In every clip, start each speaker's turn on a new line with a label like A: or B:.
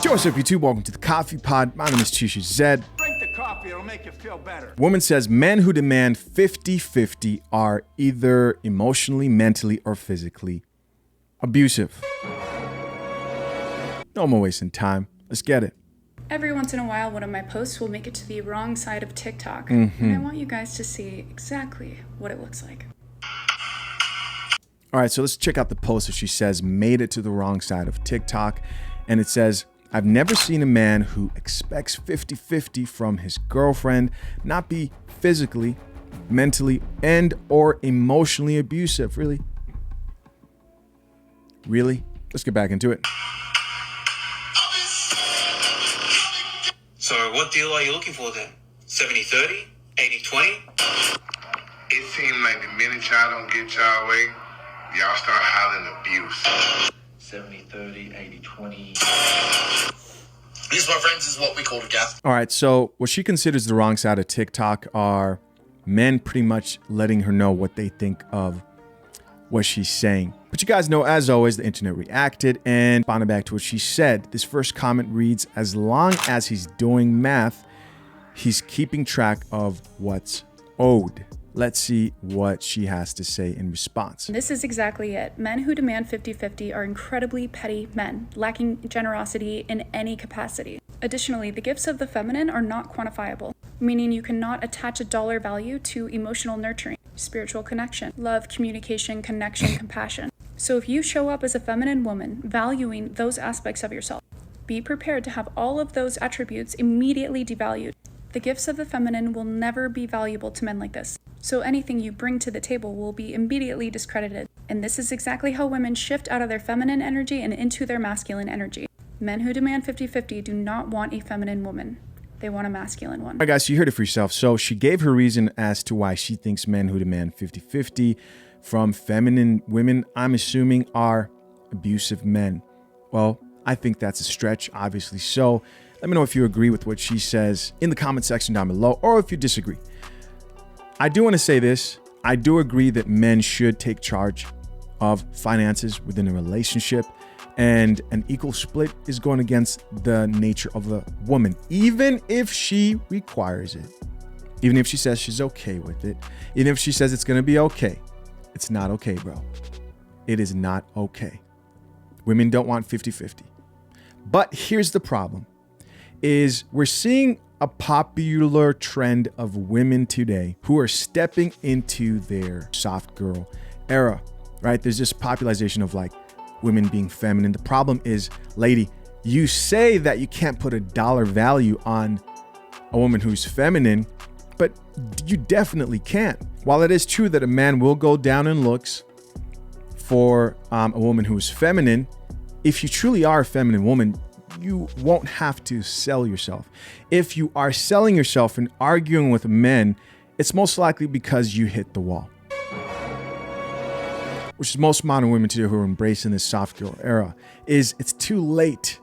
A: What's up, YouTube? Welcome to the Coffee Pod. My name is Chisha Zed.
B: Drink the coffee, it'll make you feel better.
A: Woman says men who demand 50-50 are either emotionally, mentally, or physically abusive. No more wasting time. Let's get it.
C: Every once in a while, one of my posts will make it to the wrong side of TikTok. And I want you guys to see exactly what it looks like.
A: All right, so let's check out the post that she says made it to the wrong side of TikTok. And it says, I've never seen a man who expects 50-50 from his girlfriend not be physically, mentally, and or emotionally abusive. Really? Really? Let's get back into it.
D: So what deal are you looking for then? 70-30? 80-20?
E: It seems like the minute y'all don't get y'all way, y'all start hollering abuse.
F: 70-30, 80-20.
G: This, my friends, is what we call a gas.
A: All right, so what she considers the wrong side of TikTok are men pretty much letting her know what they think of what she's saying. But you guys know, as always, the internet reacted and responded back to what she said. This first comment reads, as long as he's doing math, he's keeping track of what's owed. Let's see what she has to say in response.
C: This is exactly it. Men who demand 50-50 are incredibly petty men, lacking generosity in any capacity. Additionally, the gifts of the feminine are not quantifiable, meaning you cannot attach a dollar value to emotional nurturing, spiritual connection, love, communication, connection, compassion. So if you show up as a feminine woman, valuing those aspects of yourself, be prepared to have all of those attributes immediately devalued. The gifts of the feminine will never be valuable to men like this. So anything you bring to the table will be immediately discredited. And this is exactly how women shift out of their feminine energy and into their masculine energy. Men who demand 50-50 do not want a feminine woman. They want a masculine one.
A: All right, guys, you heard it for yourself. So she gave her reason as to why she thinks men who demand 50-50 from feminine women, I'm assuming, are abusive men. Well, I think that's a stretch, obviously so. Let me know if you agree with what she says in the comment section down below, or if you disagree. I do want to say this. I do agree that men should take charge of finances within a relationship, and an equal split is going against the nature of a woman, even if she requires it, even if she says she's okay with it, even if she says it's going to be okay. It's not okay, bro. It is not okay. Women don't want 50-50. But here's the problem, is we're seeing a popular trend of women today who are stepping into their soft girl era, right? There's this popularization of like women being feminine. The problem is, lady, you say that you can't put a dollar value on a woman who's feminine, but you definitely can't. While it is true that a man will go down in looks for a woman who's feminine, if you truly are a feminine woman, you won't have to sell yourself. If you are selling yourself and arguing with men, it's most likely because you hit the wall. Which is most modern women today who are embracing this soft girl era, is it's too late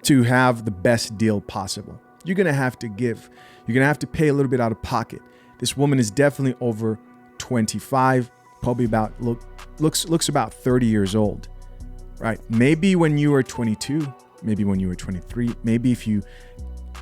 A: to have the best deal possible. You're gonna have to give. You're gonna have to pay a little bit out of pocket. This woman is definitely over 25, probably about looks about 30 years old, right? Maybe when you were 22, maybe when you were 23, maybe if you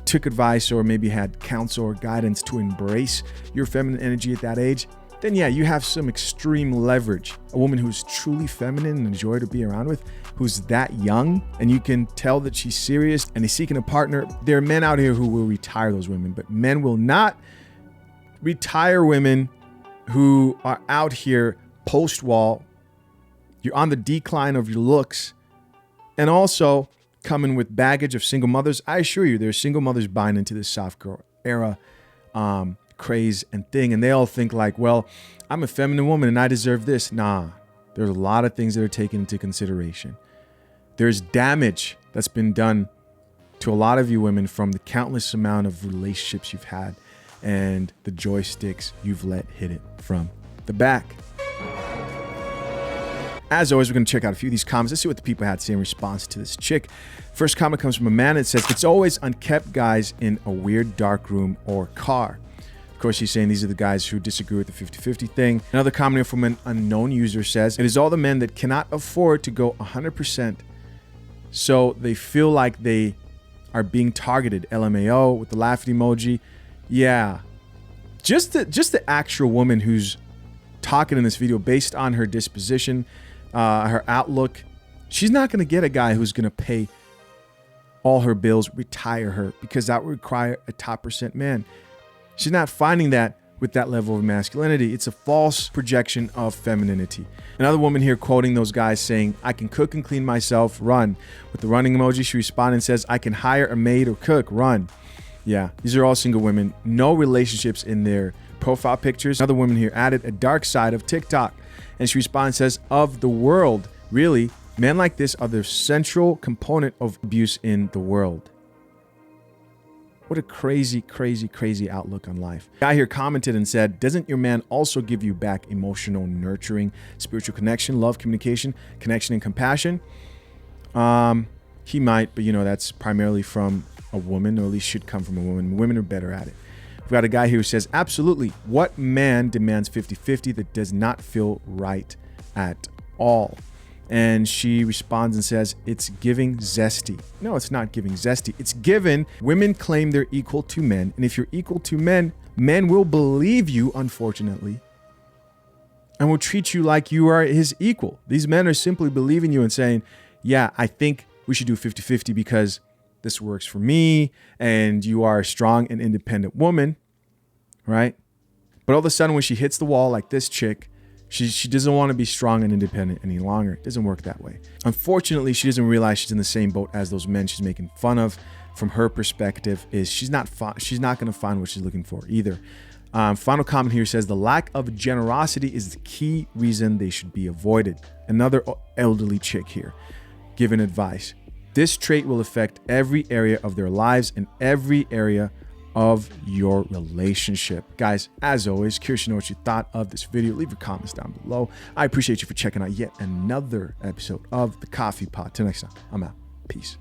A: took advice or maybe had counsel or guidance to embrace your feminine energy at that age, then yeah, you have some extreme leverage. A woman who's truly feminine and a joy to be around with, who's that young, and you can tell that she's serious and is seeking a partner. There are men out here who will retire those women, but men will not retire women who are out here post-wall. You're on the decline of your looks, and also coming with baggage of single mothers. I assure you, there are single mothers buying into this soft girl era craze and thing, and they all think like, well, I'm a feminine woman and I deserve this. Nah, there's a lot of things that are taken into consideration. There's damage that's been done to a lot of you women from the countless amount of relationships you've had and the joysticks you've let hit it from the back. As always, we're going to check out a few of these comments. Let's see what the people had to say in response to this chick. First comment comes from a man. It says, it's always unkept guys in a weird dark room or car. Of course, she's saying these are the guys who disagree with the 50-50 thing. Another comment from an unknown user says, it is all the men that cannot afford to go 100% So they feel like they are being targeted. LMAO with the laughing emoji. Yeah. Just the actual woman who's talking in this video based on her disposition, her outlook, she's not going to get a guy who's going to pay all her bills, retire her, because that would require a top percent man. She's not finding that with that level of masculinity. It's a false projection of femininity. Another woman here quoting those guys saying, I can cook and clean myself, run. With the running emoji, she responded and says, I can hire a maid or cook, run. Yeah, these are all single women. No relationships in their profile pictures. Another woman here added a dark side of TikTok. And she responds and says, of the world, really, men like this are the central component of abuse in the world. What a crazy, crazy, crazy outlook on life. A guy here commented and said, doesn't your man also give you back emotional nurturing, spiritual connection, love, communication, connection, and compassion? He might, but that's primarily from a woman, or at least should come from a woman. Women are better at it. We've got a guy here who says, absolutely, what man demands 50-50 that does not feel right at all? And she responds and says, it's giving zesty. No, it's not giving zesty. It's given. Women claim they're equal to men. And if you're equal to men, men will believe you, unfortunately, and will treat you like you are his equal. These men are simply believing you and saying, yeah, I think we should do 50-50 because this works for me. And you are a strong and independent woman, right? But all of a sudden, when she hits the wall like this chick, she doesn't want to be strong and independent any longer. It doesn't work that way. Unfortunately, she doesn't realize she's in the same boat as those men she's making fun of. From her perspective, is she's not going to find what she's looking for either. Final comment here says the lack of generosity is the key reason they should be avoided. Another elderly chick here giving advice. This trait will affect every area of their lives and every area of your relationship. Guys, as always, curious to know what you thought of this video. Leave your comments down below. I appreciate you for checking out yet another episode of The Coffee Pot. Till next time, I'm out. Peace.